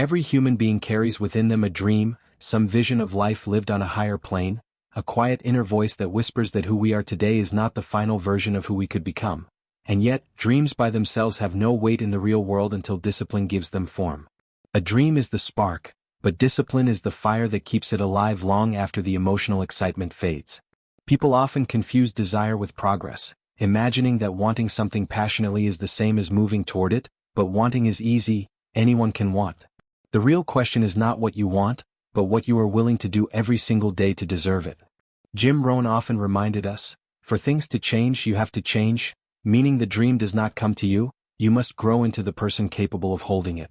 Every human being carries within them a dream, some vision of life lived on a higher plane, a quiet inner voice that whispers that who we are today is not the final version of who we could become. And yet, dreams by themselves have no weight in the real world until discipline gives them form. A dream is the spark, but discipline is the fire that keeps it alive long after the emotional excitement fades. People often confuse desire with progress, imagining that wanting something passionately is the same as moving toward it, but wanting is easy, anyone can want. The real question is not what you want, but what you are willing to do every single day to deserve it. Jim Rohn often reminded us, for things to change you have to change, meaning the dream does not come to you, you must grow into the person capable of holding it.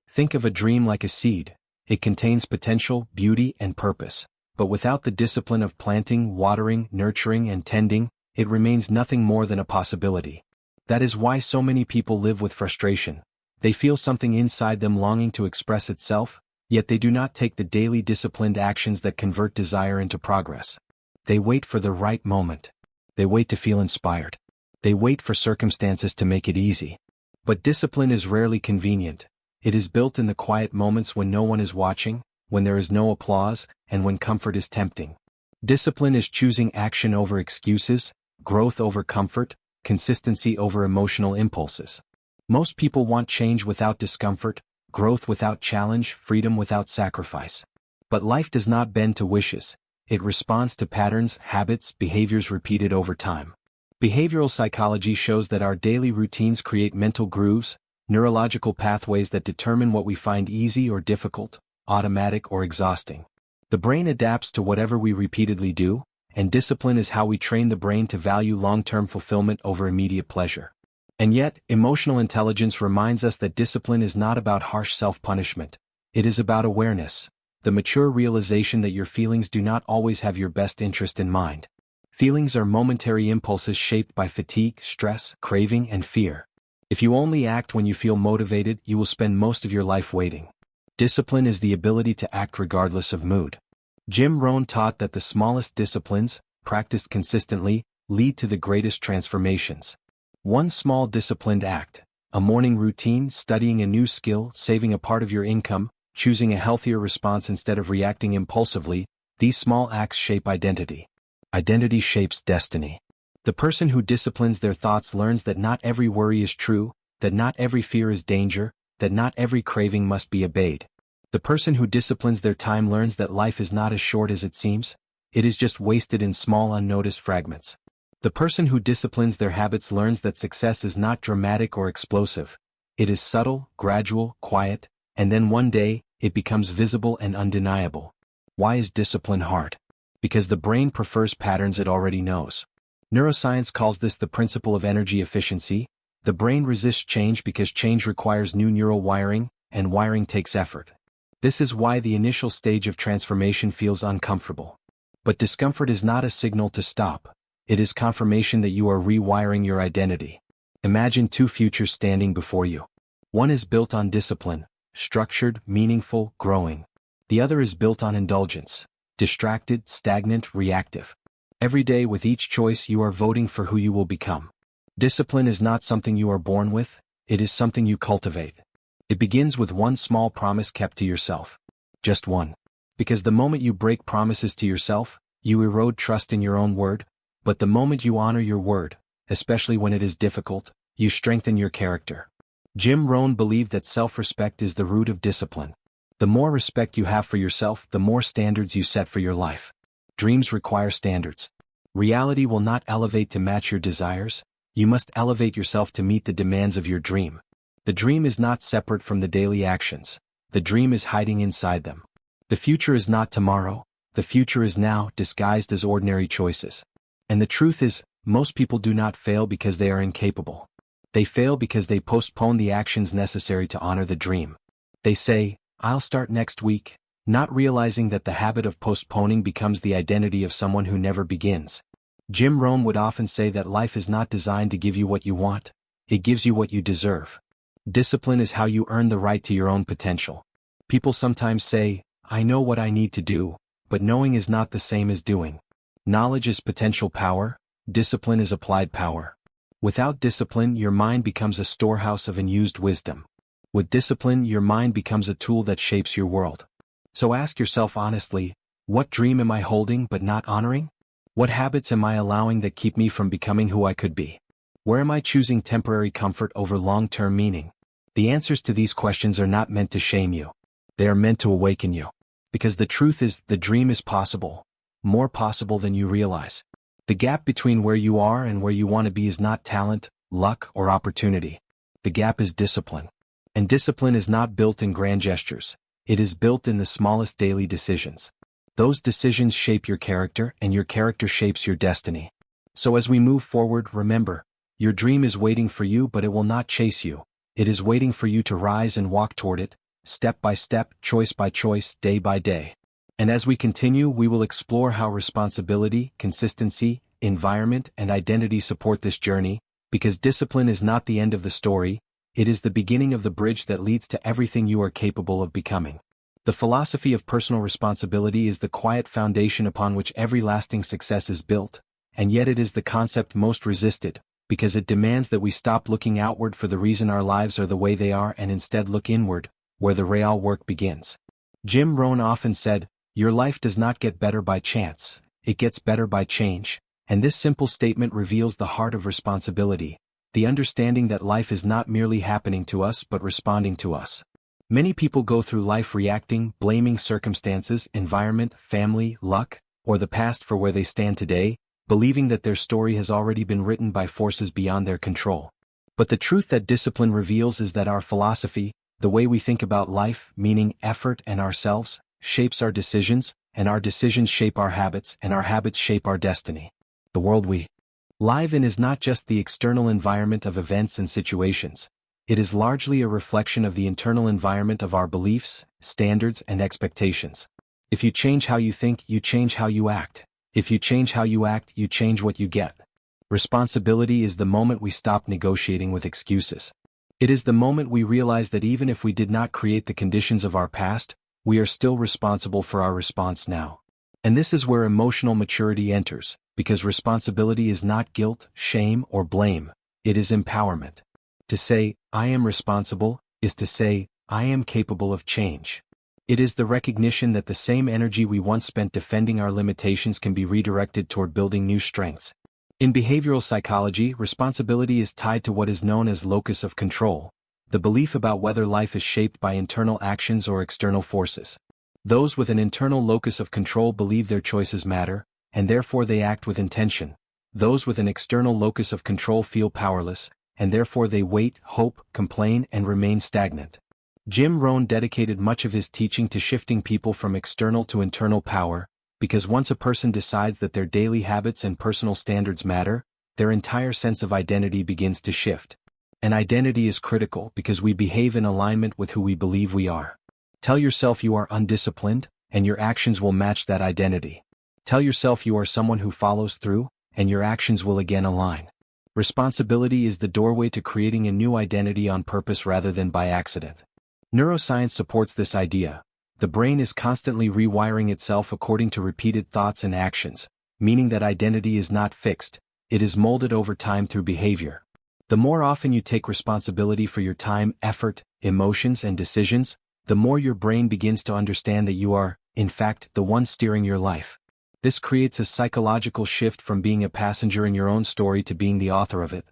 Think of a dream like a seed. It contains potential, beauty, and purpose, but without the discipline of planting, watering, nurturing, and tending, it remains nothing more than a possibility. That is why so many people live with frustration. They feel something inside them longing to express itself, yet they do not take the daily disciplined actions that convert desire into progress. They wait for the right moment. They wait to feel inspired. They wait for circumstances to make it easy. But discipline is rarely convenient. It is built in the quiet moments when no one is watching, when there is no applause, and when comfort is tempting. Discipline is choosing action over excuses, growth over comfort, consistency over emotional impulses. Most people want change without discomfort, growth without challenge, freedom without sacrifice. But life does not bend to wishes. It responds to patterns, habits, behaviors repeated over time. Behavioral psychology shows that our daily routines create mental grooves, neurological pathways that determine what we find easy or difficult, automatic or exhausting. The brain adapts to whatever we repeatedly do, and discipline is how we train the brain to value long-term fulfillment over immediate pleasure. And yet, emotional intelligence reminds us that discipline is not about harsh self-punishment. It is about awareness, the mature realization that your feelings do not always have your best interest in mind. Feelings are momentary impulses shaped by fatigue, stress, craving, and fear. If you only act when you feel motivated, you will spend most of your life waiting. Discipline is the ability to act regardless of mood. Jim Rohn taught that the smallest disciplines, practiced consistently, lead to the greatest transformations. One small disciplined act, a morning routine, studying a new skill, saving a part of your income, choosing a healthier response instead of reacting impulsively, these small acts shape identity. Identity shapes destiny. The person who disciplines their thoughts learns that not every worry is true, that not every fear is danger, that not every craving must be obeyed. The person who disciplines their time learns that life is not as short as it seems, it is just wasted in small unnoticed fragments. The person who disciplines their habits learns that success is not dramatic or explosive. It is subtle, gradual, quiet, and then one day, it becomes visible and undeniable. Why is discipline hard? Because the brain prefers patterns it already knows. Neuroscience calls this the principle of energy efficiency. The brain resists change because change requires new neural wiring, and wiring takes effort. This is why the initial stage of transformation feels uncomfortable. But discomfort is not a signal to stop. It is confirmation that you are rewiring your identity. Imagine two futures standing before you. One is built on discipline, structured, meaningful, growing. The other is built on indulgence, distracted, stagnant, reactive. Every day with each choice you are voting for who you will become. Discipline is not something you are born with, it is something you cultivate. It begins with one small promise kept to yourself. Just one. Because the moment you break promises to yourself, you erode trust in your own word, but the moment you honor your word, especially when it is difficult, you strengthen your character. Jim Rohn believed that self-respect is the root of discipline. The more respect you have for yourself, the more standards you set for your life. Dreams require standards. Reality will not elevate to match your desires. You must elevate yourself to meet the demands of your dream. The dream is not separate from the daily actions. The dream is hiding inside them. The future is not tomorrow. The future is now, disguised as ordinary choices. And the truth is, most people do not fail because they are incapable. They fail because they postpone the actions necessary to honor the dream. They say, "I'll start next week," not realizing that the habit of postponing becomes the identity of someone who never begins. Jim Rohn would often say that life is not designed to give you what you want, it gives you what you deserve. Discipline is how you earn the right to your own potential. People sometimes say, "I know what I need to do," but knowing is not the same as doing. Knowledge is potential power, discipline is applied power. Without discipline, your mind becomes a storehouse of unused wisdom. With discipline, your mind becomes a tool that shapes your world. So ask yourself honestly, what dream am I holding but not honoring? What habits am I allowing that keep me from becoming who I could be? Where am I choosing temporary comfort over long-term meaning? The answers to these questions are not meant to shame you. They are meant to awaken you. Because the truth is, the dream is possible, more possible than you realize. The gap between where you are and where you want to be is not talent, luck, or opportunity. The gap is discipline. And discipline is not built in grand gestures. It is built in the smallest daily decisions. Those decisions shape your character, and your character shapes your destiny. So as we move forward, remember, your dream is waiting for you, but it will not chase you. It is waiting for you to rise and walk toward it, step by step, choice by choice, day by day. And as we continue, we will explore how responsibility, consistency, environment, and identity support this journey, because discipline is not the end of the story, it is the beginning of the bridge that leads to everything you are capable of becoming. The philosophy of personal responsibility is the quiet foundation upon which every lasting success is built, and yet it is the concept most resisted, because it demands that we stop looking outward for the reason our lives are the way they are and instead look inward, where the real work begins. Jim Rohn often said, "Your life does not get better by chance, it gets better by change," and this simple statement reveals the heart of responsibility, the understanding that life is not merely happening to us but responding to us. Many people go through life reacting, blaming circumstances, environment, family, luck, or the past for where they stand today, believing that their story has already been written by forces beyond their control. But the truth that discipline reveals is that our philosophy, the way we think about life, meaning, effort, and ourselves, shapes our decisions, and our decisions shape our habits, and our habits shape our destiny. The world we live in is not just the external environment of events and situations. It is largely a reflection of the internal environment of our beliefs, standards, and expectations. If you change how you think, you change how you act. If you change how you act, you change what you get. Responsibility is the moment we stop negotiating with excuses. It is the moment we realize that even if we did not create the conditions of our past, we are still responsible for our response now. And this is where emotional maturity enters, because responsibility is not guilt, shame, or blame, it is empowerment. To say, "I am responsible," is to say, "I am capable of change." It is the recognition that the same energy we once spent defending our limitations can be redirected toward building new strengths. In behavioral psychology, responsibility is tied to what is known as locus of control, the belief about whether life is shaped by internal actions or external forces. Those with an internal locus of control believe their choices matter, and therefore they act with intention. Those with an external locus of control feel powerless, and therefore they wait, hope, complain, and remain stagnant. Jim Rohn dedicated much of his teaching to shifting people from external to internal power, because once a person decides that their daily habits and personal standards matter, their entire sense of identity begins to shift. And identity is critical because we behave in alignment with who we believe we are. Tell yourself you are undisciplined, and your actions will match that identity. Tell yourself you are someone who follows through, and your actions will again align. Responsibility is the doorway to creating a new identity on purpose rather than by accident. Neuroscience supports this idea. The brain is constantly rewiring itself according to repeated thoughts and actions, meaning that identity is not fixed, it is molded over time through behavior. The more often you take responsibility for your time, effort, emotions, and decisions, the more your brain begins to understand that you are, in fact, the one steering your life. This creates a psychological shift from being a passenger in your own story to being the author of it.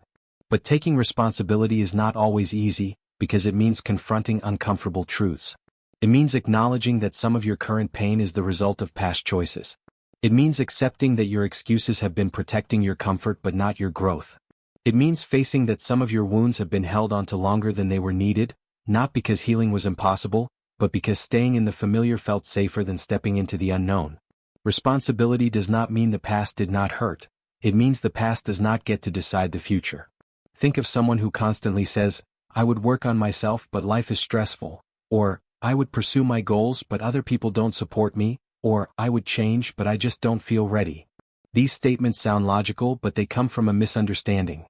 But taking responsibility is not always easy, because it means confronting uncomfortable truths. It means acknowledging that some of your current pain is the result of past choices. It means accepting that your excuses have been protecting your comfort but not your growth. It means facing that some of your wounds have been held onto longer than they were needed, not because healing was impossible, but because staying in the familiar felt safer than stepping into the unknown. Responsibility does not mean the past did not hurt. It means the past does not get to decide the future. Think of someone who constantly says, "I would work on myself but life is stressful," or, "I would pursue my goals but other people don't support me," or, "I would change but I just don't feel ready." These statements sound logical, but they come from a misunderstanding.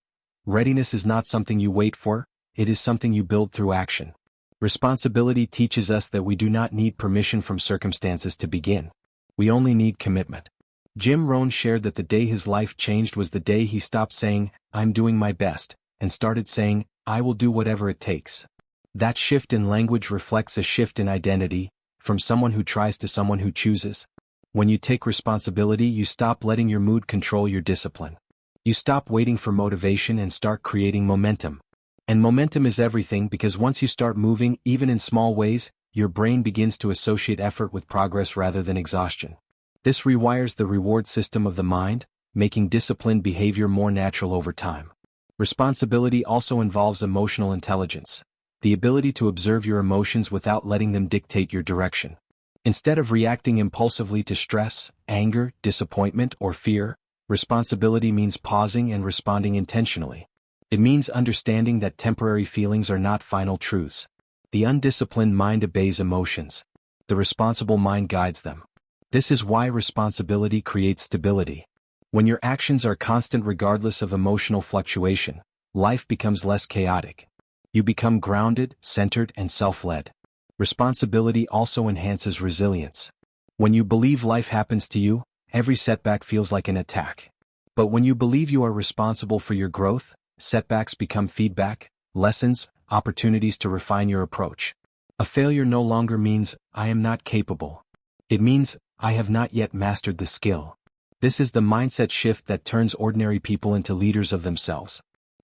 Readiness is not something you wait for, it is something you build through action. Responsibility teaches us that we do not need permission from circumstances to begin. We only need commitment. Jim Rohn shared that the day his life changed was the day he stopped saying, "I'm doing my best," and started saying, "I will do whatever it takes." That shift in language reflects a shift in identity, from someone who tries to someone who chooses. When you take responsibility, you stop letting your mood control your discipline. You stop waiting for motivation and start creating momentum. And momentum is everything, because once you start moving, even in small ways, your brain begins to associate effort with progress rather than exhaustion. This rewires the reward system of the mind, making disciplined behavior more natural over time. Responsibility also involves emotional intelligence, the ability to observe your emotions without letting them dictate your direction. Instead of reacting impulsively to stress, anger, disappointment, or fear, responsibility means pausing and responding intentionally. It means understanding that temporary feelings are not final truths. The undisciplined mind obeys emotions. The responsible mind guides them. This is why responsibility creates stability. When your actions are constant regardless of emotional fluctuation, life becomes less chaotic. You become grounded, centered, and self-led. Responsibility also enhances resilience. When you believe life happens to you, every setback feels like an attack. But when you believe you are responsible for your growth, setbacks become feedback, lessons, opportunities to refine your approach. A failure no longer means, "I am not capable." It means, "I have not yet mastered the skill." This is the mindset shift that turns ordinary people into leaders of themselves.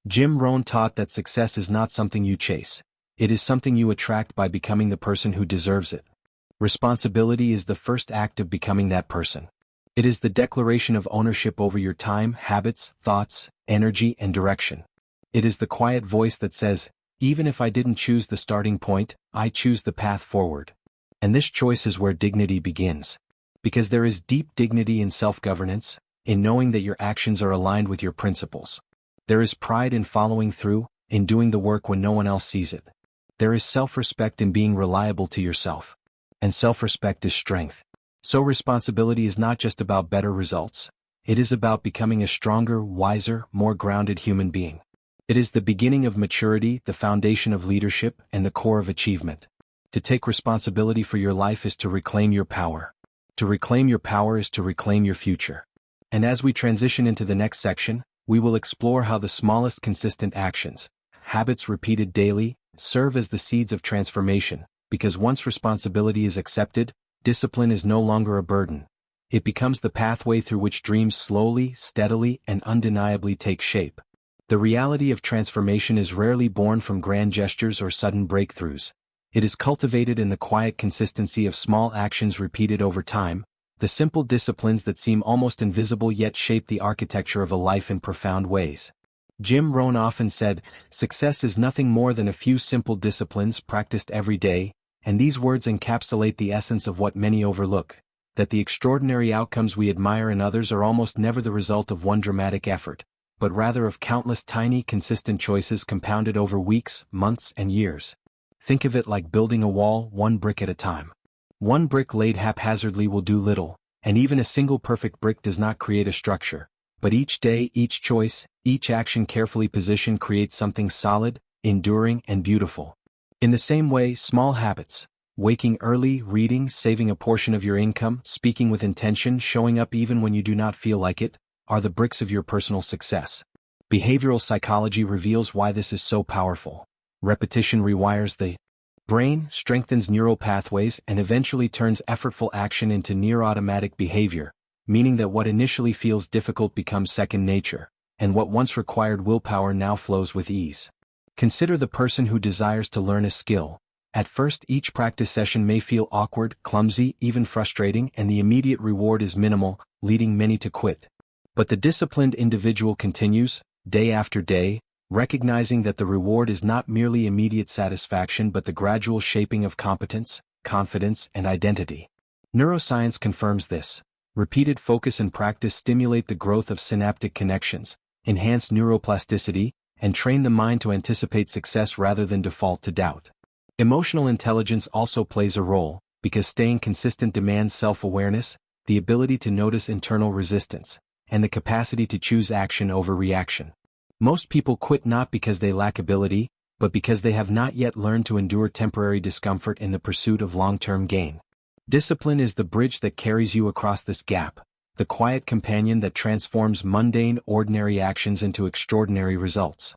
Jim Rohn taught that success is not something you chase. It is something you attract by becoming the person who deserves it. Responsibility is the first act of becoming that person. It is the declaration of ownership over your time, habits, thoughts, energy, and direction. It is the quiet voice that says, "Even if I didn't choose the starting point, I choose the path forward." And this choice is where dignity begins. Because there is deep dignity in self-governance, in knowing that your actions are aligned with your principles. There is pride in following through, in doing the work when no one else sees it. There is self-respect in being reliable to yourself. And self-respect is strength. So responsibility is not just about better results. It is about becoming a stronger, wiser, more grounded human being. It is the beginning of maturity, the foundation of leadership, and the core of achievement. To take responsibility for your life is to reclaim your power. To reclaim your power is to reclaim your future. And as we transition into the next section, we will explore how the smallest consistent actions, habits repeated daily, serve as the seeds of transformation, because once responsibility is accepted, discipline is no longer a burden. It becomes the pathway through which dreams slowly, steadily, and undeniably take shape. The reality of transformation is rarely born from grand gestures or sudden breakthroughs. It is cultivated in the quiet consistency of small actions repeated over time, the simple disciplines that seem almost invisible yet shape the architecture of a life in profound ways. Jim Rohn often said, "Success is nothing more than a few simple disciplines practiced every day," and these words encapsulate the essence of what many overlook, that the extraordinary outcomes we admire in others are almost never the result of one dramatic effort, but rather of countless tiny, consistent choices compounded over weeks, months, and years. Think of it like building a wall, one brick at a time. One brick laid haphazardly will do little, and even a single perfect brick does not create a structure. But each day, each choice, each action carefully positioned creates something solid, enduring, and beautiful. In the same way, small habits, waking early, reading, saving a portion of your income, speaking with intention, showing up even when you do not feel like it, are the bricks of your personal success. Behavioral psychology reveals why this is so powerful. Repetition rewires the brain, strengthens neural pathways, and eventually turns effortful action into near-automatic behavior, meaning that what initially feels difficult becomes second nature, and what once required willpower now flows with ease. Consider the person who desires to learn a skill. At first, each practice session may feel awkward, clumsy, even frustrating, and the immediate reward is minimal, leading many to quit. But the disciplined individual continues, day after day, recognizing that the reward is not merely immediate satisfaction but the gradual shaping of competence, confidence, and identity. Neuroscience confirms this. Repeated focus and practice stimulate the growth of synaptic connections, enhance neuroplasticity, and train the mind to anticipate success rather than default to doubt. Emotional intelligence also plays a role, because staying consistent demands self-awareness, the ability to notice internal resistance, and the capacity to choose action over reaction. Most people quit not because they lack ability, but because they have not yet learned to endure temporary discomfort in the pursuit of long-term gain. Discipline is the bridge that carries you across this gap, the quiet companion that transforms mundane, ordinary actions into extraordinary results.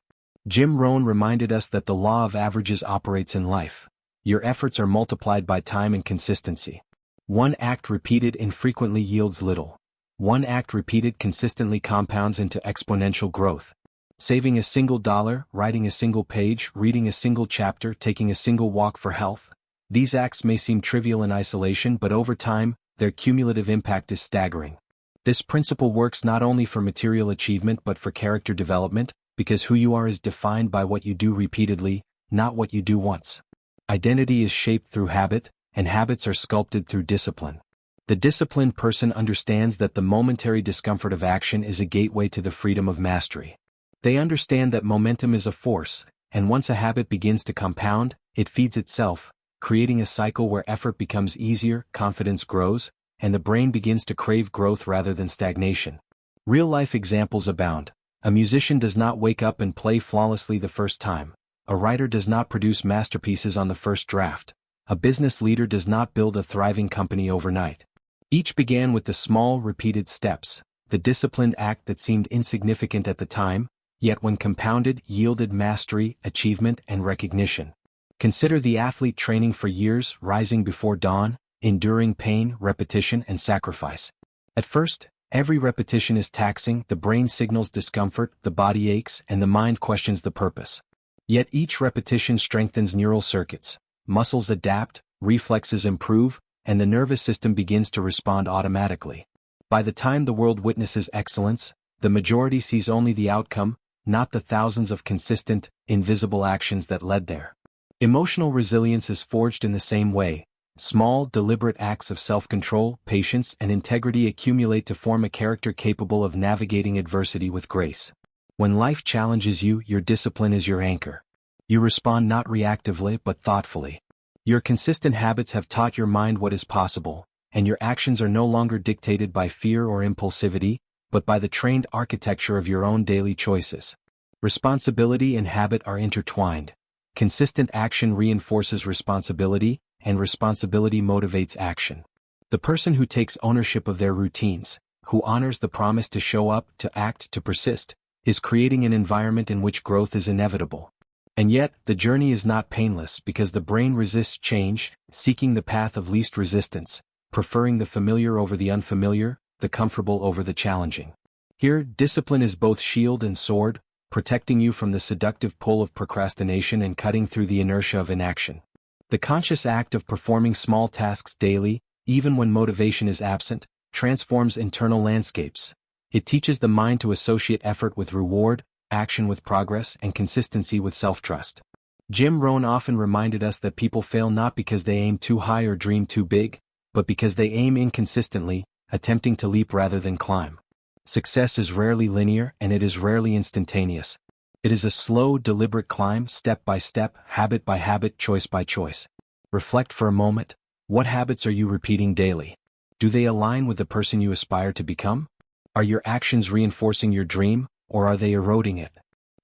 Jim Rohn reminded us that the law of averages operates in life. Your efforts are multiplied by time and consistency. One act repeated infrequently yields little. One act repeated consistently compounds into exponential growth. Saving a single dollar, writing a single page, reading a single chapter, taking a single walk for health. These acts may seem trivial in isolation, but over time, their cumulative impact is staggering. This principle works not only for material achievement but for character development, because who you are is defined by what you do repeatedly, not what you do once. Identity is shaped through habit, and habits are sculpted through discipline. The disciplined person understands that the momentary discomfort of action is a gateway to the freedom of mastery. They understand that momentum is a force, and once a habit begins to compound, it feeds itself, creating a cycle where effort becomes easier, confidence grows, and the brain begins to crave growth rather than stagnation. Real-life examples abound. A musician does not wake up and play flawlessly the first time. A writer does not produce masterpieces on the first draft. A business leader does not build a thriving company overnight. Each began with the small, repeated steps, the disciplined act that seemed insignificant at the time, yet when compounded, yielded mastery, achievement, and recognition. Consider the athlete training for years, rising before dawn, enduring pain, repetition, and sacrifice. At first, every repetition is taxing, the brain signals discomfort, the body aches, and the mind questions the purpose. Yet each repetition strengthens neural circuits, muscles adapt, reflexes improve, and the nervous system begins to respond automatically. By the time the world witnesses excellence, the majority sees only the outcome, not the thousands of consistent, invisible actions that led there. Emotional resilience is forged in the same way. Small, deliberate acts of self-control, patience, and integrity accumulate to form a character capable of navigating adversity with grace. When life challenges you, your discipline is your anchor. You respond not reactively but thoughtfully. Your consistent habits have taught your mind what is possible, and your actions are no longer dictated by fear or impulsivity, but by the trained architecture of your own daily choices. Responsibility and habit are intertwined. Consistent action reinforces responsibility, and responsibility motivates action. The person who takes ownership of their routines, who honors the promise to show up, to act, to persist, is creating an environment in which growth is inevitable. And yet, the journey is not painless because the brain resists change, seeking the path of least resistance, preferring the familiar over the unfamiliar, the comfortable over the challenging. Here, discipline is both shield and sword, protecting you from the seductive pull of procrastination and cutting through the inertia of inaction. The conscious act of performing small tasks daily, even when motivation is absent, transforms internal landscapes. It teaches the mind to associate effort with reward, action with progress, and consistency with self-trust. Jim Rohn often reminded us that people fail not because they aim too high or dream too big, but because they aim inconsistently, attempting to leap rather than climb. Success is rarely linear and it is rarely instantaneous. It is a slow, deliberate climb, step by step, habit by habit, choice by choice. Reflect for a moment. What habits are you repeating daily? Do they align with the person you aspire to become? Are your actions reinforcing your dream, or are they eroding it?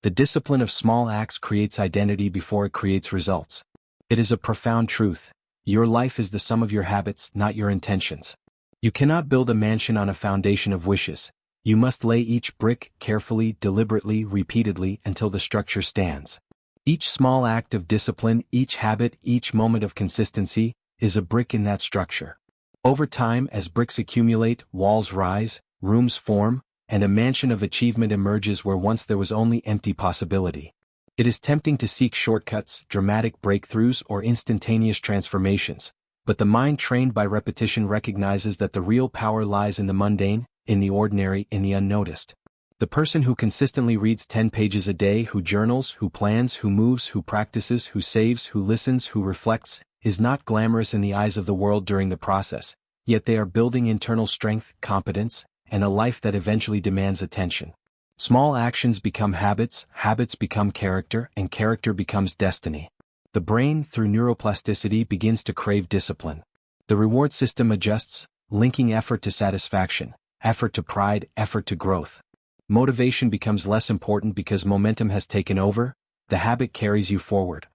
The discipline of small acts creates identity before it creates results. It is a profound truth. Your life is the sum of your habits, not your intentions. You cannot build a mansion on a foundation of wishes. You must lay each brick carefully, deliberately, repeatedly until the structure stands. Each small act of discipline, each habit, each moment of consistency, is a brick in that structure. Over time, as bricks accumulate, walls rise, rooms form, and a mansion of achievement emerges where once there was only empty possibility. It is tempting to seek shortcuts, dramatic breakthroughs, or instantaneous transformations, but the mind trained by repetition recognizes that the real power lies in the mundane, in the ordinary, in the unnoticed. The person who consistently reads 10 pages a day, who journals, who plans, who moves, who practices, who saves, who listens, who reflects, is not glamorous in the eyes of the world during the process, yet they are building internal strength, competence, and a life that eventually demands attention. Small actions become habits, habits become character, and character becomes destiny. The brain, through neuroplasticity, begins to crave discipline. The reward system adjusts, linking effort to satisfaction, effort to pride, effort to growth. Motivation becomes less important because momentum has taken over, the habit carries you forward.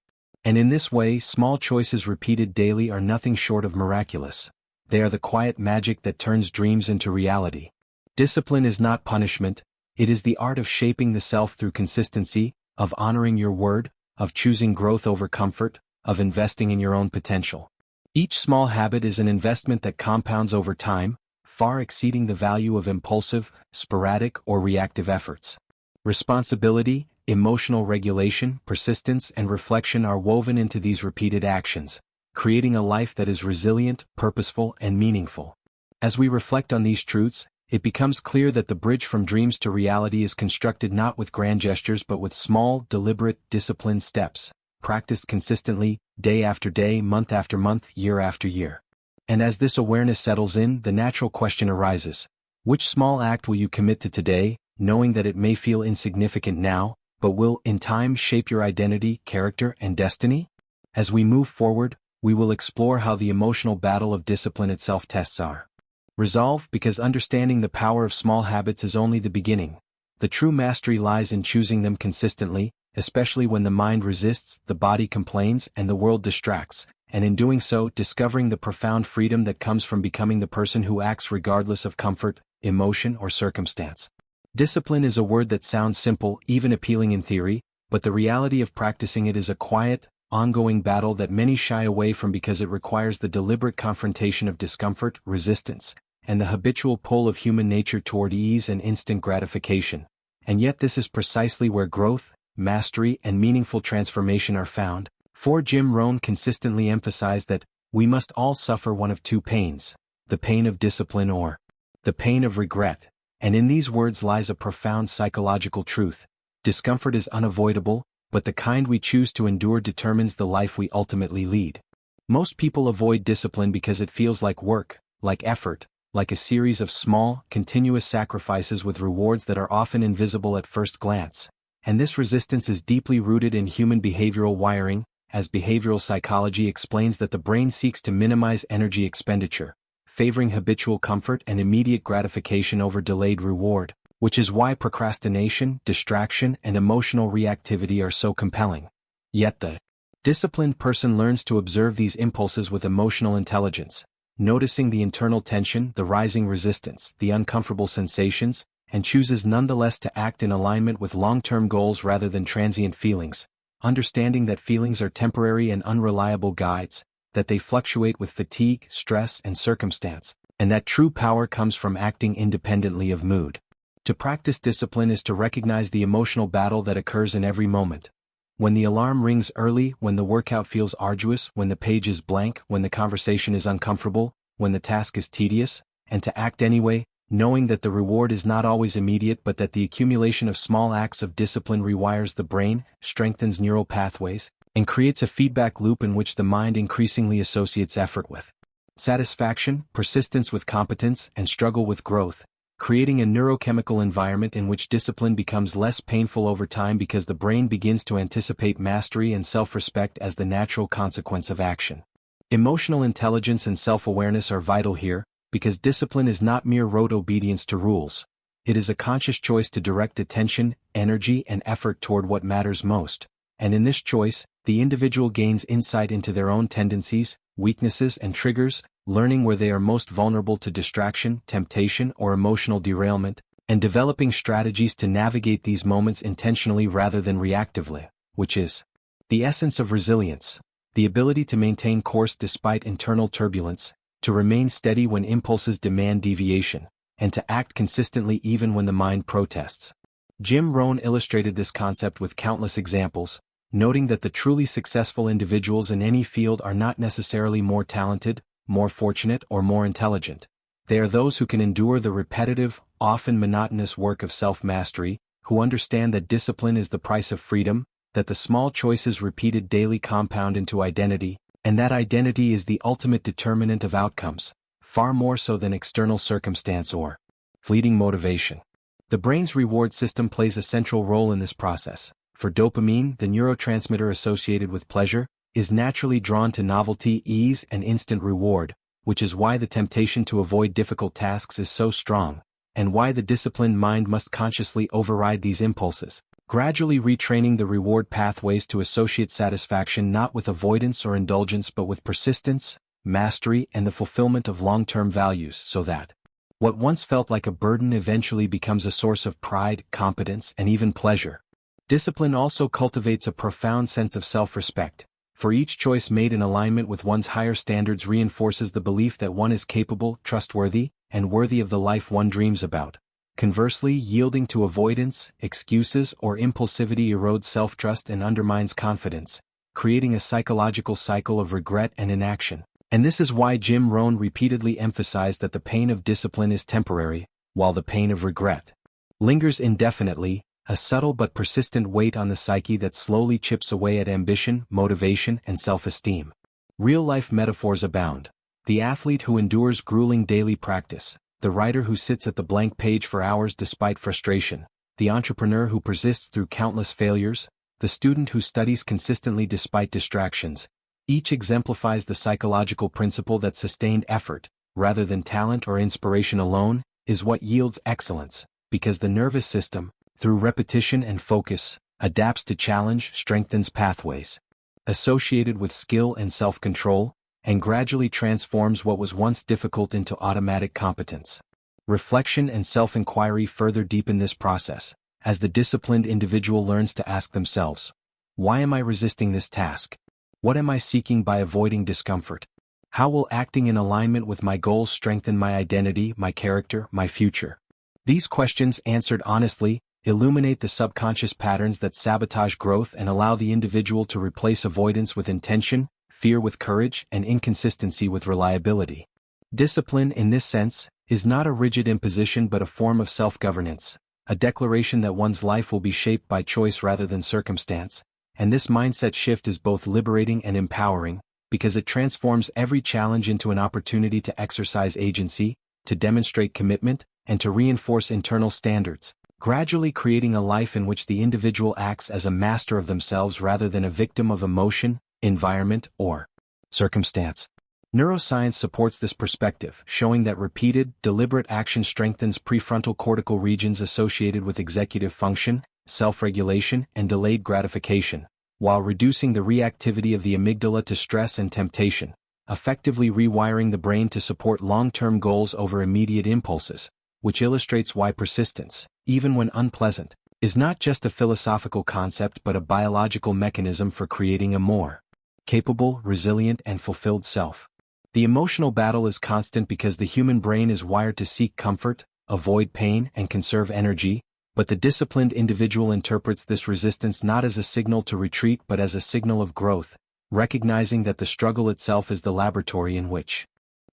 And in this way, small choices repeated daily are nothing short of miraculous. They are the quiet magic that turns dreams into reality. Discipline is not punishment, it is the art of shaping the self through consistency, of honoring your word, of choosing growth over comfort, of investing in your own potential. Each small habit is an investment that compounds over time, far exceeding the value of impulsive, sporadic, or reactive efforts. Responsibility, emotional regulation, persistence, and reflection are woven into these repeated actions, creating a life that is resilient, purposeful, and meaningful. As we reflect on these truths, it becomes clear that the bridge from dreams to reality is constructed not with grand gestures but with small, deliberate, disciplined steps, practiced consistently, day after day, month after month, year after year. And as this awareness settles in, the natural question arises: which small act will you commit to today, knowing that it may feel insignificant now, but will, in time, shape your identity, character, and destiny? As we move forward, we will explore how the emotional battle of discipline itself tests our resolve, because understanding the power of small habits is only the beginning. The true mastery lies in choosing them consistently, especially when the mind resists, the body complains, and the world distracts, and in doing so, discovering the profound freedom that comes from becoming the person who acts regardless of comfort, emotion, or circumstance. Discipline is a word that sounds simple, even appealing in theory, but the reality of practicing it is a quiet, ongoing battle that many shy away from because it requires the deliberate confrontation of discomfort, resistance, and the habitual pull of human nature toward ease and instant gratification. And yet this is precisely where growth, mastery, and meaningful transformation are found. For Jim Rohn consistently emphasized that we must all suffer one of two pains: the pain of discipline or the pain of regret. And in these words lies a profound psychological truth. Discomfort is unavoidable, but the kind we choose to endure determines the life we ultimately lead. Most people avoid discipline because it feels like work, like effort, like a series of small, continuous sacrifices with rewards that are often invisible at first glance. And this resistance is deeply rooted in human behavioral wiring, as behavioral psychology explains that the brain seeks to minimize energy expenditure, favoring habitual comfort and immediate gratification over delayed reward, which is why procrastination, distraction, and emotional reactivity are so compelling. Yet the disciplined person learns to observe these impulses with emotional intelligence, noticing the internal tension, the rising resistance, the uncomfortable sensations, and chooses nonetheless to act in alignment with long-term goals rather than transient feelings, understanding that feelings are temporary and unreliable guides, that they fluctuate with fatigue, stress, and circumstance, and that true power comes from acting independently of mood. To practice discipline is to recognize the emotional battle that occurs in every moment. When the alarm rings early, when the workout feels arduous, when the page is blank, when the conversation is uncomfortable, when the task is tedious, and to act anyway, knowing that the reward is not always immediate but that the accumulation of small acts of discipline rewires the brain, strengthens neural pathways, and creates a feedback loop in which the mind increasingly associates effort with satisfaction, persistence with competence, and struggle with growth, creating a neurochemical environment in which discipline becomes less painful over time because the brain begins to anticipate mastery and self-respect as the natural consequence of action. Emotional intelligence and self-awareness are vital here, because discipline is not mere rote obedience to rules. It is a conscious choice to direct attention, energy, and effort toward what matters most. And in this choice, the individual gains insight into their own tendencies, weaknesses, and triggers, learning where they are most vulnerable to distraction, temptation, or emotional derailment, and developing strategies to navigate these moments intentionally rather than reactively, which is the essence of resilience, the ability to maintain course despite internal turbulence, to remain steady when impulses demand deviation, and to act consistently even when the mind protests. Jim Rohn illustrated this concept with countless examples, noting that the truly successful individuals in any field are not necessarily more talented, more fortunate, or more intelligent. They are those who can endure the repetitive, often monotonous work of self-mastery, who understand that discipline is the price of freedom, that the small choices repeated daily compound into identity, and that identity is the ultimate determinant of outcomes, far more so than external circumstance or fleeting motivation. The brain's reward system plays a central role in this process. For dopamine, the neurotransmitter associated with pleasure, is naturally drawn to novelty, ease, and instant reward, which is why the temptation to avoid difficult tasks is so strong, and why the disciplined mind must consciously override these impulses, gradually retraining the reward pathways to associate satisfaction not with avoidance or indulgence but with persistence, mastery, and the fulfillment of long-term values, so that what once felt like a burden eventually becomes a source of pride, competence, and even pleasure. Discipline also cultivates a profound sense of self-respect, for each choice made in alignment with one's higher standards reinforces the belief that one is capable, trustworthy, and worthy of the life one dreams about. Conversely, yielding to avoidance, excuses, or impulsivity erodes self-trust and undermines confidence, creating a psychological cycle of regret and inaction. And this is why Jim Rohn repeatedly emphasized that the pain of discipline is temporary, while the pain of regret lingers indefinitely, a subtle but persistent weight on the psyche that slowly chips away at ambition, motivation, and self-esteem. Real-life metaphors abound. The athlete who endures grueling daily practice, the writer who sits at the blank page for hours despite frustration, the entrepreneur who persists through countless failures, the student who studies consistently despite distractions. Each exemplifies the psychological principle that sustained effort, rather than talent or inspiration alone, is what yields excellence, because the nervous system, through repetition and focus, adapts to challenge, strengthens pathways associated with skill and self-control, and gradually transforms what was once difficult into automatic competence. Reflection and self-inquiry further deepen this process, as the disciplined individual learns to ask themselves, why am I resisting this task? What am I seeking by avoiding discomfort? How will acting in alignment with my goals strengthen my identity, my character, my future? These questions, answered honestly, illuminate the subconscious patterns that sabotage growth and allow the individual to replace avoidance with intention, fear with courage, and inconsistency with reliability. Discipline, in this sense, is not a rigid imposition but a form of self-governance, a declaration that one's life will be shaped by choice rather than circumstance, and this mindset shift is both liberating and empowering, because it transforms every challenge into an opportunity to exercise agency, to demonstrate commitment, and to reinforce internal standards, gradually creating a life in which the individual acts as a master of themselves rather than a victim of emotion, environment, or circumstance. Neuroscience supports this perspective, showing that repeated, deliberate action strengthens prefrontal cortical regions associated with executive function, self-regulation, and delayed gratification, while reducing the reactivity of the amygdala to stress and temptation, effectively rewiring the brain to support long-term goals over immediate impulses, which illustrates why persistence, even when unpleasant, is not just a philosophical concept but a biological mechanism for creating a more capable, resilient, and fulfilled self. The emotional battle is constant because the human brain is wired to seek comfort, avoid pain, and conserve energy, but the disciplined individual interprets this resistance not as a signal to retreat but as a signal of growth, recognizing that the struggle itself is the laboratory in which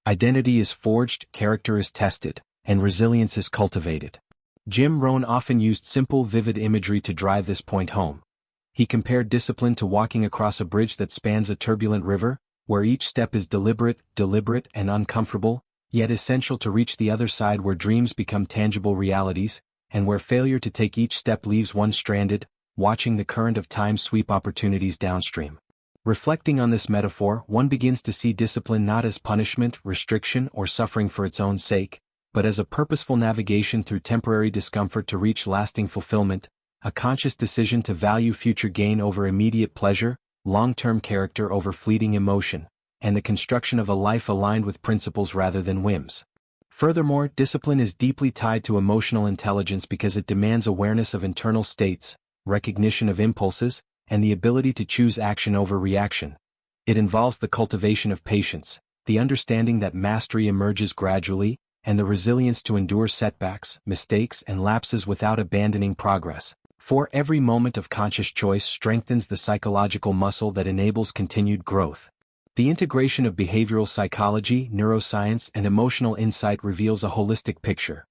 identity is forged, character is tested, and resilience is cultivated. Jim Rohn often used simple, vivid imagery to drive this point home. He compared discipline to walking across a bridge that spans a turbulent river, where each step is deliberate, and uncomfortable, yet essential to reach the other side where dreams become tangible realities, and where failure to take each step leaves one stranded, watching the current of time sweep opportunities downstream. Reflecting on this metaphor, one begins to see discipline not as punishment, restriction, or suffering for its own sake, but as a purposeful navigation through temporary discomfort to reach lasting fulfillment, a conscious decision to value future gain over immediate pleasure, long-term character over fleeting emotion, and the construction of a life aligned with principles rather than whims. Furthermore, discipline is deeply tied to emotional intelligence because it demands awareness of internal states, recognition of impulses, and the ability to choose action over reaction. It involves the cultivation of patience, the understanding that mastery emerges gradually, and the resilience to endure setbacks, mistakes, and lapses without abandoning progress. For every moment of conscious choice strengthens the psychological muscle that enables continued growth. The integration of behavioral psychology, neuroscience, and emotional insight reveals a holistic picture.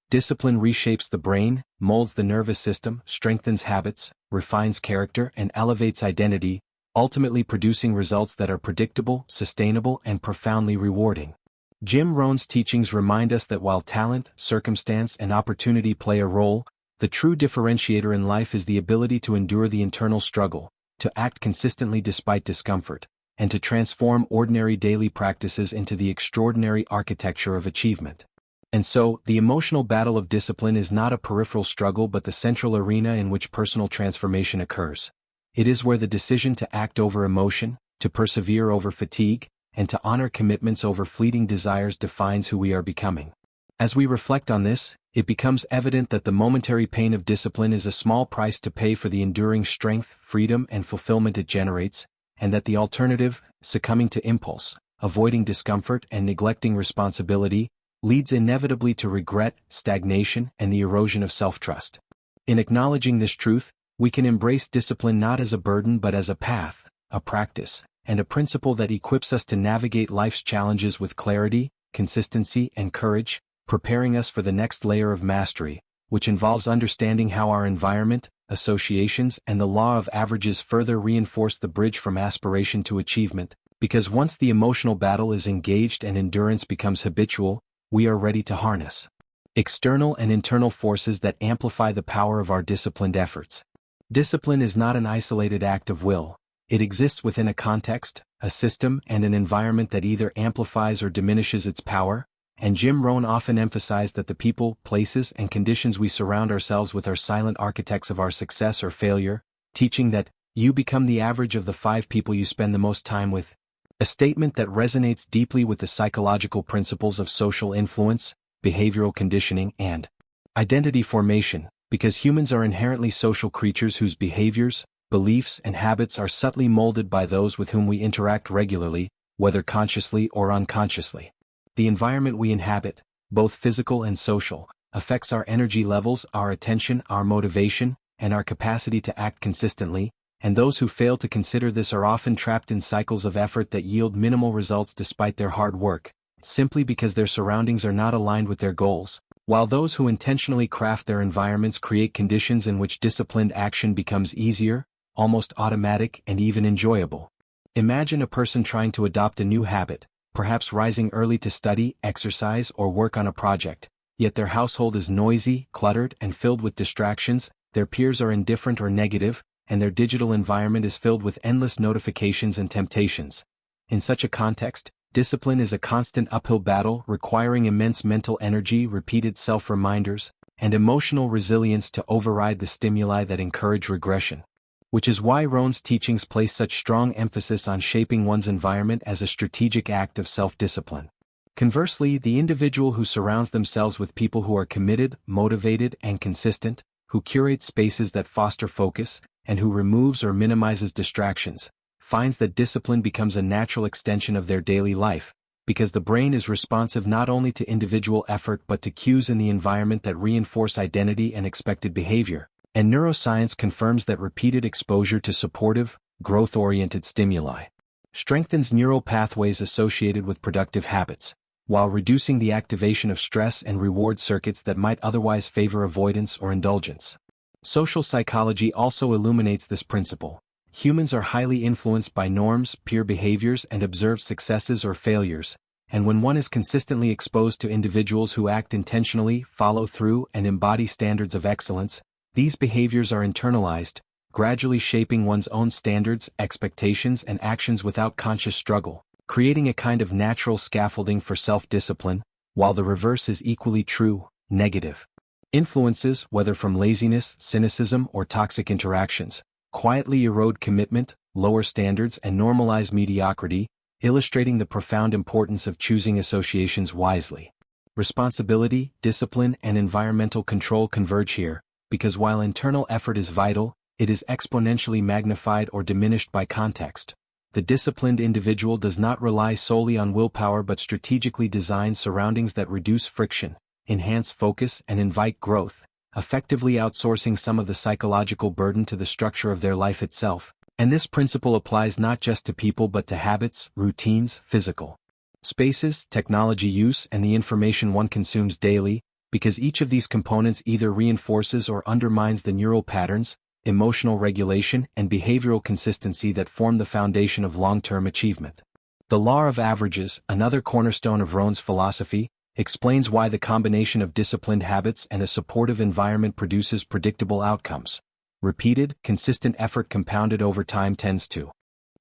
Discipline reshapes the brain, molds the nervous system, strengthens habits, refines character, and elevates identity, ultimately producing results that are predictable, sustainable, and profoundly rewarding. Jim Rohn's teachings remind us that while talent, circumstance, and opportunity play a role, the true differentiator in life is the ability to endure the internal struggle, to act consistently despite discomfort, and to transform ordinary daily practices into the extraordinary architecture of achievement. And so, the emotional battle of discipline is not a peripheral struggle but the central arena in which personal transformation occurs. It is where the decision to act over emotion, to persevere over fatigue, and to honor commitments over fleeting desires defines who we are becoming. As we reflect on this, it becomes evident that the momentary pain of discipline is a small price to pay for the enduring strength, freedom, and fulfillment it generates, and that the alternative, succumbing to impulse, avoiding discomfort, and neglecting responsibility, leads inevitably to regret, stagnation, and the erosion of self-trust. In acknowledging this truth, we can embrace discipline not as a burden but as a path, a practice, and a principle that equips us to navigate life's challenges with clarity, consistency, and courage, preparing us for the next layer of mastery, which involves understanding how our environment, associations, and the law of averages further reinforce the bridge from aspiration to achievement, because once the emotional battle is engaged and endurance becomes habitual, we are ready to harness external and internal forces that amplify the power of our disciplined efforts. Discipline is not an isolated act of will. It exists within a context, a system, and an environment that either amplifies or diminishes its power, and Jim Rohn often emphasized that the people, places, and conditions we surround ourselves with are silent architects of our success or failure, teaching that you become the average of the 5 people you spend the most time with, a statement that resonates deeply with the psychological principles of social influence, behavioral conditioning, and identity formation, because humans are inherently social creatures whose behaviors, beliefs, and habits are subtly molded by those with whom we interact regularly, whether consciously or unconsciously. The environment we inhabit, both physical and social, affects our energy levels, our attention, our motivation, and our capacity to act consistently, and those who fail to consider this are often trapped in cycles of effort that yield minimal results despite their hard work, simply because their surroundings are not aligned with their goals, while those who intentionally craft their environments create conditions in which disciplined action becomes easier, almost automatic, and even enjoyable. Imagine a person trying to adopt a new habit, perhaps rising early to study, exercise, or work on a project, yet their household is noisy, cluttered, and filled with distractions, their peers are indifferent or negative, and their digital environment is filled with endless notifications and temptations. In such a context, discipline is a constant uphill battle requiring immense mental energy, repeated self-reminders, and emotional resilience to override the stimuli that encourage regression. Which is why Rohn's teachings place such strong emphasis on shaping one's environment as a strategic act of self-discipline. Conversely, the individual who surrounds themselves with people who are committed, motivated, and consistent, who curate spaces that foster focus, and who removes or minimizes distractions, finds that discipline becomes a natural extension of their daily life, because the brain is responsive not only to individual effort but to cues in the environment that reinforce identity and expected behavior. And neuroscience confirms that repeated exposure to supportive, growth-oriented stimuli strengthens neural pathways associated with productive habits, while reducing the activation of stress and reward circuits that might otherwise favor avoidance or indulgence. Social psychology also illuminates this principle. Humans are highly influenced by norms, peer behaviors, and observed successes or failures, and when one is consistently exposed to individuals who act intentionally, follow through, and embody standards of excellence, these behaviors are internalized, gradually shaping one's own standards, expectations, and actions without conscious struggle, creating a kind of natural scaffolding for self-discipline, while the reverse is equally true. Negative influences, whether from laziness, cynicism, or toxic interactions, quietly erode commitment, lower standards, and normalize mediocrity, illustrating the profound importance of choosing associations wisely. Responsibility, discipline, and environmental control converge here, because while internal effort is vital, it is exponentially magnified or diminished by context. The disciplined individual does not rely solely on willpower but strategically designs surroundings that reduce friction, enhance focus, and invite growth, effectively outsourcing some of the psychological burden to the structure of their life itself. And this principle applies not just to people but to habits, routines, physical spaces, technology use, and the information one consumes daily, because each of these components either reinforces or undermines the neural patterns, emotional regulation, and behavioral consistency that form the foundation of long-term achievement. The law of averages, another cornerstone of Rohn's philosophy, explains why the combination of disciplined habits and a supportive environment produces predictable outcomes. Repeated, consistent effort compounded over time tends to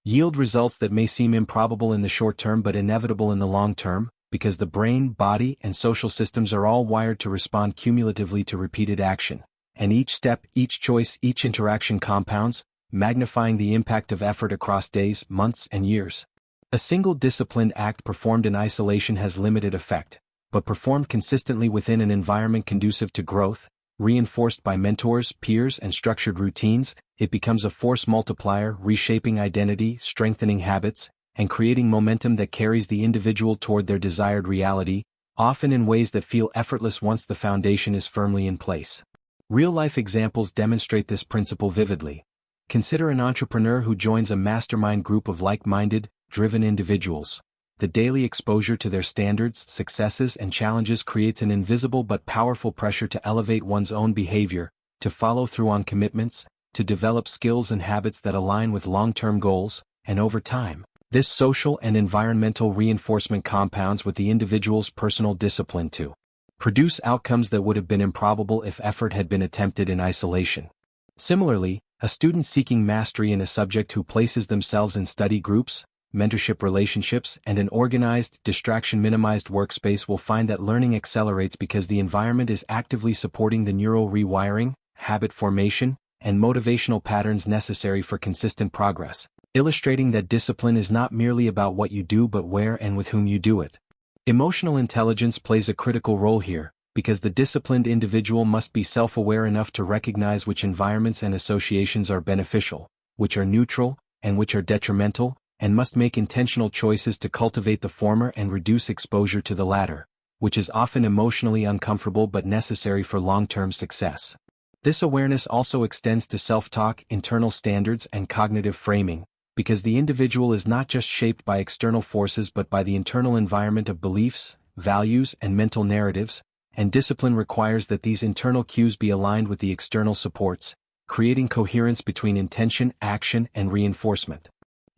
yield results that may seem improbable in the short term but inevitable in the long term, because the brain, body, and social systems are all wired to respond cumulatively to repeated action, and each step, each choice, each interaction compounds, magnifying the impact of effort across days, months, and years. A single disciplined act performed in isolation has limited effect, but performed consistently within an environment conducive to growth, reinforced by mentors, peers, and structured routines, it becomes a force multiplier, reshaping identity, strengthening habits, and creating momentum that carries the individual toward their desired reality, often in ways that feel effortless once the foundation is firmly in place. Real-life examples demonstrate this principle vividly. Consider an entrepreneur who joins a mastermind group of like-minded, driven individuals. The daily exposure to their standards, successes, and challenges creates an invisible but powerful pressure to elevate one's own behavior, to follow through on commitments, to develop skills and habits that align with long-term goals, and over time, this social and environmental reinforcement compounds with the individual's personal discipline to produce outcomes that would have been improbable if effort had been attempted in isolation. Similarly, a student seeking mastery in a subject who places themselves in study groups, mentorship relationships, and an organized, distraction-minimized workspace will find that learning accelerates because the environment is actively supporting the neural rewiring, habit formation, and motivational patterns necessary for consistent progress, illustrating that discipline is not merely about what you do but where and with whom you do it. Emotional intelligence plays a critical role here, because the disciplined individual must be self-aware enough to recognize which environments and associations are beneficial, which are neutral, and which are detrimental, and must make intentional choices to cultivate the former and reduce exposure to the latter, which is often emotionally uncomfortable but necessary for long-term success. This awareness also extends to self-talk, internal standards, and cognitive framing, because the individual is not just shaped by external forces but by the internal environment of beliefs, values, and mental narratives, and discipline requires that these internal cues be aligned with the external supports, creating coherence between intention, action, and reinforcement.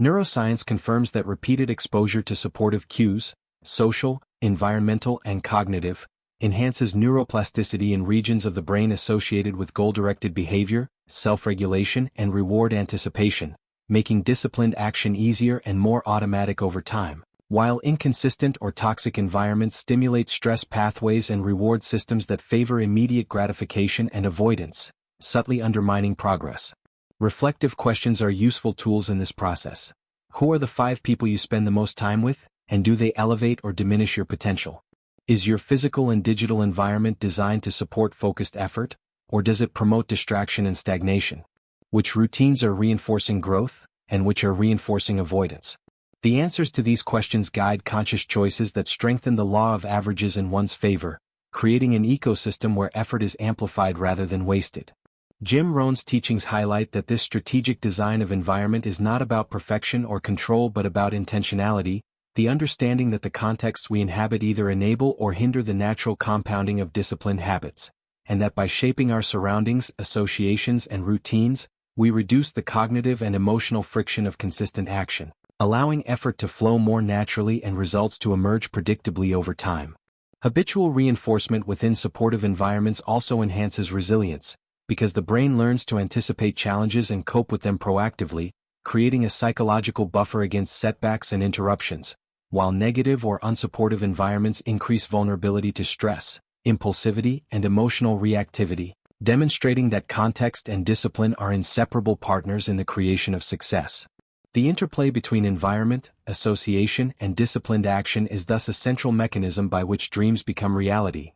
Neuroscience confirms that repeated exposure to supportive cues, social, environmental, and cognitive, enhances neuroplasticity in regions of the brain associated with goal-directed behavior, self-regulation, and reward anticipation, making disciplined action easier and more automatic over time, while inconsistent or toxic environments stimulate stress pathways and reward systems that favor immediate gratification and avoidance, subtly undermining progress. Reflective questions are useful tools in this process. Who are the 5 people you spend the most time with, and do they elevate or diminish your potential? Is your physical and digital environment designed to support focused effort, or does it promote distraction and stagnation? Which routines are reinforcing growth, and which are reinforcing avoidance? The answers to these questions guide conscious choices that strengthen the law of averages in one's favor, creating an ecosystem where effort is amplified rather than wasted. Jim Rohn's teachings highlight that this strategic design of environment is not about perfection or control but about intentionality, the understanding that the contexts we inhabit either enable or hinder the natural compounding of disciplined habits, and that by shaping our surroundings, associations, and routines, we reduce the cognitive and emotional friction of consistent action, allowing effort to flow more naturally and results to emerge predictably over time. Habitual reinforcement within supportive environments also enhances resilience, because the brain learns to anticipate challenges and cope with them proactively, creating a psychological buffer against setbacks and interruptions, while negative or unsupportive environments increase vulnerability to stress, impulsivity, and emotional reactivity, demonstrating that context and discipline are inseparable partners in the creation of success. The interplay between environment, association, and disciplined action is thus a central mechanism by which dreams become reality.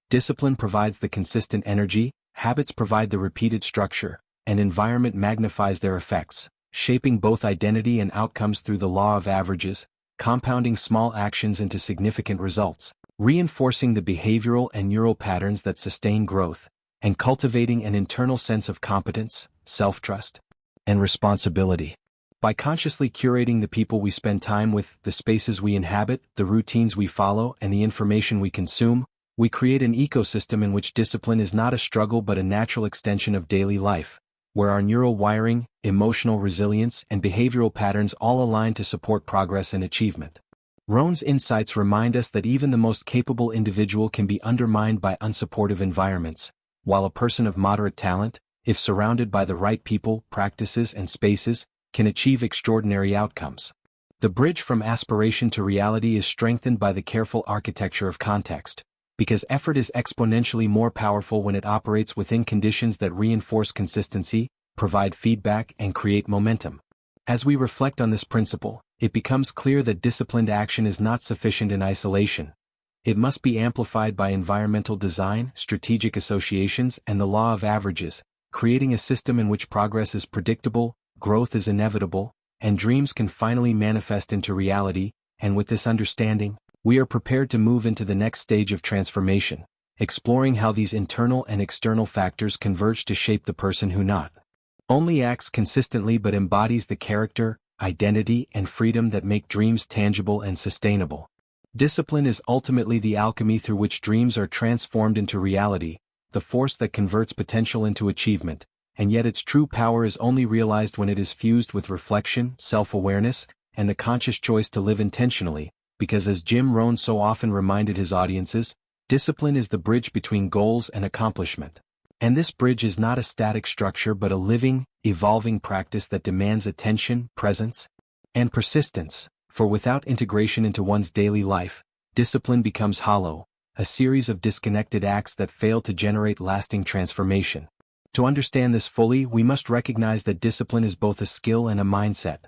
Discipline provides the consistent energy, habits provide the repeated structure, and environment magnifies their effects, shaping both identity and outcomes through the law of averages, compounding small actions into significant results, reinforcing the behavioral and neural patterns that sustain growth, and cultivating an internal sense of competence, self-trust, and responsibility. By consciously curating the people we spend time with, the spaces we inhabit, the routines we follow, and the information we consume, we create an ecosystem in which discipline is not a struggle but a natural extension of daily life, where our neural wiring, emotional resilience, and behavioral patterns all align to support progress and achievement. Rohn's insights remind us that even the most capable individual can be undermined by unsupportive environments, while a person of moderate talent, if surrounded by the right people, practices, and spaces, can achieve extraordinary outcomes. The bridge from aspiration to reality is strengthened by the careful architecture of context, because effort is exponentially more powerful when it operates within conditions that reinforce consistency, provide feedback, and create momentum. As we reflect on this principle, it becomes clear that disciplined action is not sufficient in isolation. It must be amplified by environmental design, strategic associations, and the law of averages, creating a system in which progress is predictable, growth is inevitable, and dreams can finally manifest into reality. And with this understanding, we are prepared to move into the next stage of transformation, exploring how these internal and external factors converge to shape the person who not only acts consistently but embodies the character, identity, and freedom that make dreams tangible and sustainable. Discipline is ultimately the alchemy through which dreams are transformed into reality, the force that converts potential into achievement, and yet its true power is only realized when it is fused with reflection, self-awareness, and the conscious choice to live intentionally, because as Jim Rohn so often reminded his audiences, discipline is the bridge between goals and accomplishment. And this bridge is not a static structure but a living, evolving practice that demands attention, presence, and persistence, for without integration into one's daily life, discipline becomes hollow, a series of disconnected acts that fail to generate lasting transformation. To understand this fully, we must recognize that discipline is both a skill and a mindset.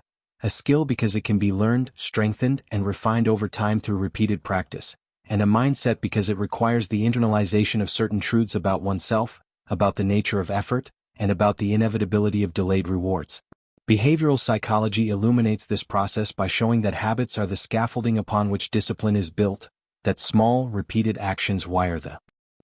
A skill because it can be learned, strengthened, and refined over time through repeated practice, and a mindset because it requires the internalization of certain truths about oneself, about the nature of effort, and about the inevitability of delayed rewards. Behavioral psychology illuminates this process by showing that habits are the scaffolding upon which discipline is built, that small, repeated actions wire the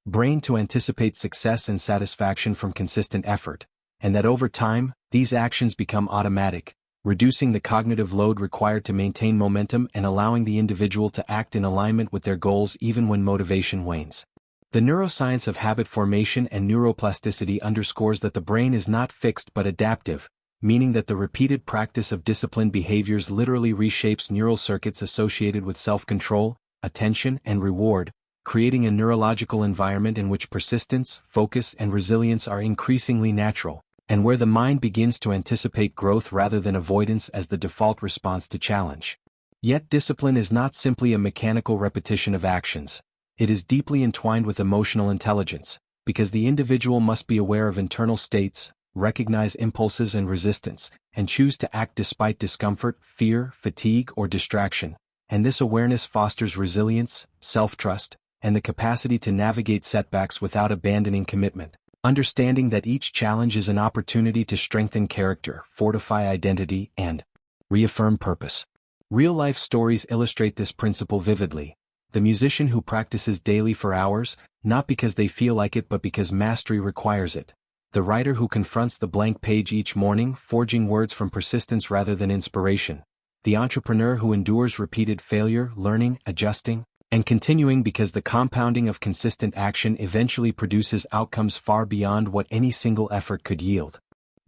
brain to anticipate success and satisfaction from consistent effort, and that over time, these actions become automatic, reducing the cognitive load required to maintain momentum and allowing the individual to act in alignment with their goals even when motivation wanes. The neuroscience of habit formation and neuroplasticity underscores that the brain is not fixed but adaptive, meaning that the repeated practice of disciplined behaviors literally reshapes neural circuits associated with self-control, attention, and reward, creating a neurological environment in which persistence, focus, and resilience are increasingly natural, and where the mind begins to anticipate growth rather than avoidance as the default response to challenge. Yet discipline is not simply a mechanical repetition of actions. It is deeply entwined with emotional intelligence, because the individual must be aware of internal states, recognize impulses and resistance, and choose to act despite discomfort, fear, fatigue, or distraction. And this awareness fosters resilience, self-trust, and the capacity to navigate setbacks without abandoning commitment, understanding that each challenge is an opportunity to strengthen character, fortify identity, and reaffirm purpose. Real-life stories illustrate this principle vividly. The musician who practices daily for hours, not because they feel like it but because mastery requires it. The writer who confronts the blank page each morning, forging words from persistence rather than inspiration. The entrepreneur who endures repeated failure, learning, adjusting, and continuing because the compounding of consistent action eventually produces outcomes far beyond what any single effort could yield.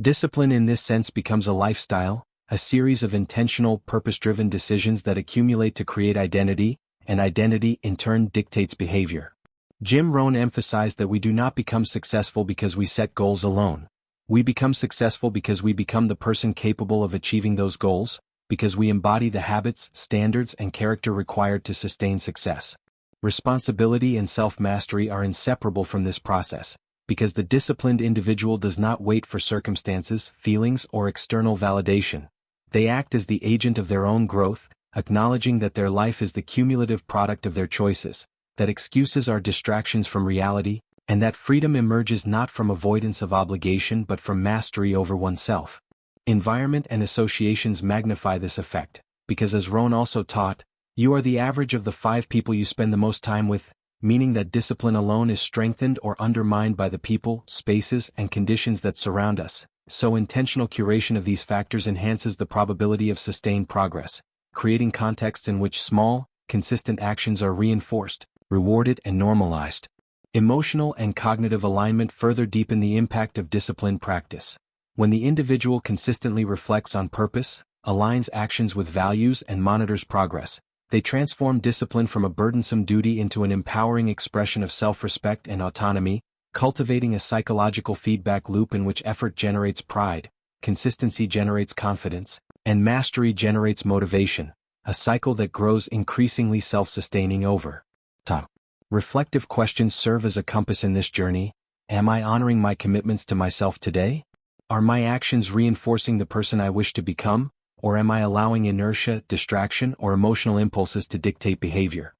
Discipline in this sense becomes a lifestyle, a series of intentional, purpose-driven decisions that accumulate to create identity, and identity in turn dictates behavior. Jim Rohn emphasized that we do not become successful because we set goals alone. We become successful because we become the person capable of achieving those goals, because we embody the habits, standards, and character required to sustain success. Responsibility and self-mastery are inseparable from this process, because the disciplined individual does not wait for circumstances, feelings, or external validation. They act as the agent of their own growth, acknowledging that their life is the cumulative product of their choices, that excuses are distractions from reality, and that freedom emerges not from avoidance of obligation but from mastery over oneself. Environment and associations magnify this effect, because as Rohn also taught, you are the average of the 5 people you spend the most time with, meaning that discipline alone is strengthened or undermined by the people, spaces, and conditions that surround us, so intentional curation of these factors enhances the probability of sustained progress, creating contexts in which small, consistent actions are reinforced, rewarded, and normalized. Emotional and cognitive alignment further deepen the impact of disciplined practice. When the individual consistently reflects on purpose, aligns actions with values, and monitors progress, they transform discipline from a burdensome duty into an empowering expression of self-respect and autonomy, cultivating a psychological feedback loop in which effort generates pride, consistency generates confidence, and mastery generates motivation, a cycle that grows increasingly self-sustaining over time. Reflective questions serve as a compass in this journey. Am I honoring my commitments to myself today? Are my actions reinforcing the person I wish to become, or am I allowing inertia, distraction, or emotional impulses to dictate behavior?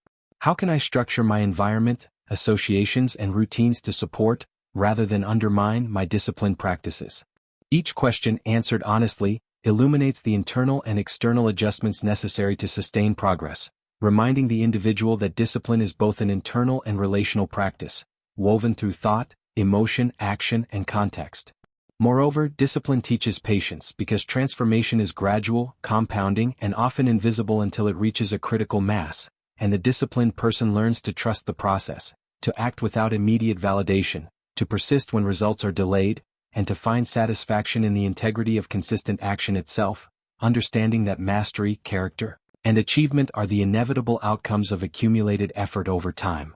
How can I structure my environment, associations, and routines to support, rather than undermine, my discipline practices? Each question, answered honestly, illuminates the internal and external adjustments necessary to sustain progress, reminding the individual that discipline is both an internal and relational practice, woven through thought, emotion, action, and context. Moreover, discipline teaches patience because transformation is gradual, compounding, and often invisible until it reaches a critical mass, and the disciplined person learns to trust the process, to act without immediate validation, to persist when results are delayed, and to find satisfaction in the integrity of consistent action itself, understanding that mastery, character, and achievement are the inevitable outcomes of accumulated effort over time.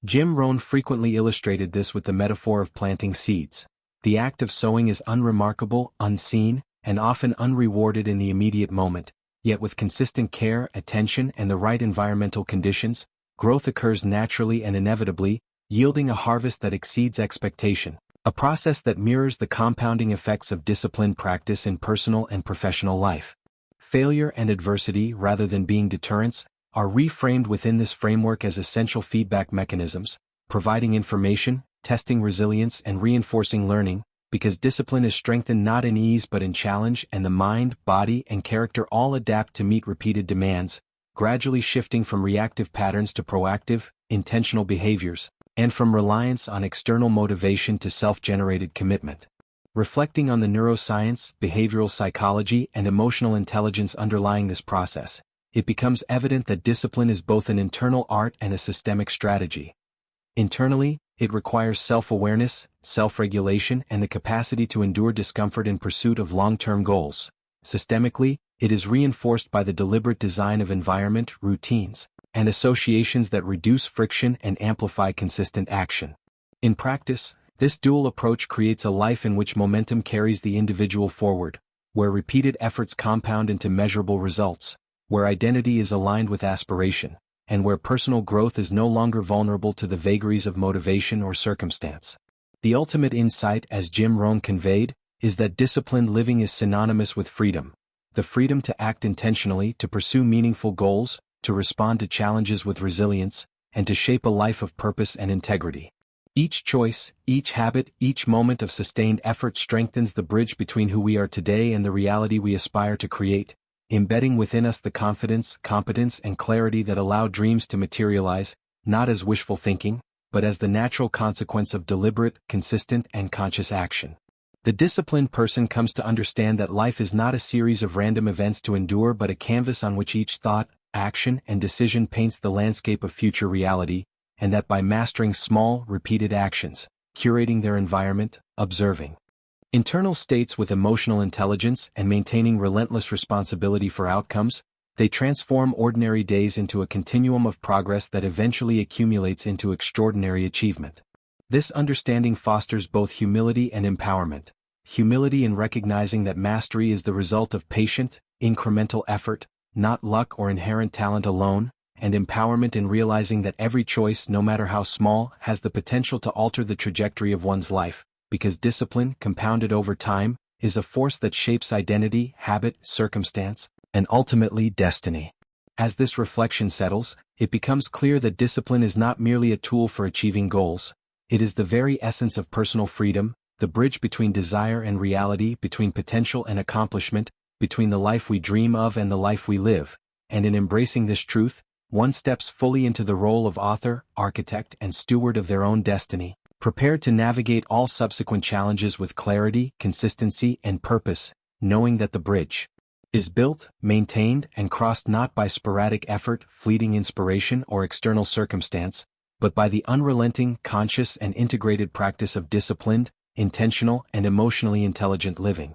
Jim Rohn frequently illustrated this with the metaphor of planting seeds. The act of sowing is unremarkable, unseen, and often unrewarded in the immediate moment, yet with consistent care, attention, and the right environmental conditions, growth occurs naturally and inevitably, yielding a harvest that exceeds expectation. A process that mirrors the compounding effects of disciplined practice in personal and professional life. Failure and adversity, rather than being deterrents, are reframed within this framework as essential feedback mechanisms, providing information, testing resilience, and reinforcing learning, because discipline is strengthened not in ease but in challenge, and the mind, body, and character all adapt to meet repeated demands, gradually shifting from reactive patterns to proactive, intentional behaviors, and from reliance on external motivation to self-generated commitment. Reflecting on the neuroscience, behavioral psychology, and emotional intelligence underlying this process, it becomes evident that discipline is both an internal art and a systemic strategy. Internally, it requires self-awareness, self-regulation, and the capacity to endure discomfort in pursuit of long-term goals. Systemically, it is reinforced by the deliberate design of environment, routines, and associations that reduce friction and amplify consistent action. In practice, this dual approach creates a life in which momentum carries the individual forward, where repeated efforts compound into measurable results, where identity is aligned with aspiration, and where personal growth is no longer vulnerable to the vagaries of motivation or circumstance. The ultimate insight, as Jim Rohn conveyed, is that disciplined living is synonymous with freedom. The freedom to act intentionally, to pursue meaningful goals, to respond to challenges with resilience, and to shape a life of purpose and integrity. Each choice, each habit, each moment of sustained effort strengthens the bridge between who we are today and the reality we aspire to create, embedding within us the confidence, competence, and clarity that allow dreams to materialize, not as wishful thinking, but as the natural consequence of deliberate, consistent, and conscious action. The disciplined person comes to understand that life is not a series of random events to endure but a canvas on which each thought, action, and decision paints the landscape of future reality, and that by mastering small, repeated actions, curating their environment, observing internal states with emotional intelligence, and maintaining relentless responsibility for outcomes, they transform ordinary days into a continuum of progress that eventually accumulates into extraordinary achievement. This understanding fosters both humility and empowerment. Humility in recognizing that mastery is the result of patient, incremental effort, not luck or inherent talent alone, and empowerment in realizing that every choice, no matter how small, has the potential to alter the trajectory of one's life, because discipline, compounded over time, is a force that shapes identity, habit, circumstance, and ultimately destiny. As this reflection settles, it becomes clear that discipline is not merely a tool for achieving goals. It is the very essence of personal freedom, the bridge between desire and reality, between potential and accomplishment, between the life we dream of and the life we live. And in embracing this truth, one steps fully into the role of author, architect, and steward of their own destiny, prepared to navigate all subsequent challenges with clarity, consistency, and purpose, knowing that the bridge is built, maintained, and crossed not by sporadic effort, fleeting inspiration, or external circumstance, but by the unrelenting, conscious, and integrated practice of disciplined, intentional, and emotionally intelligent living.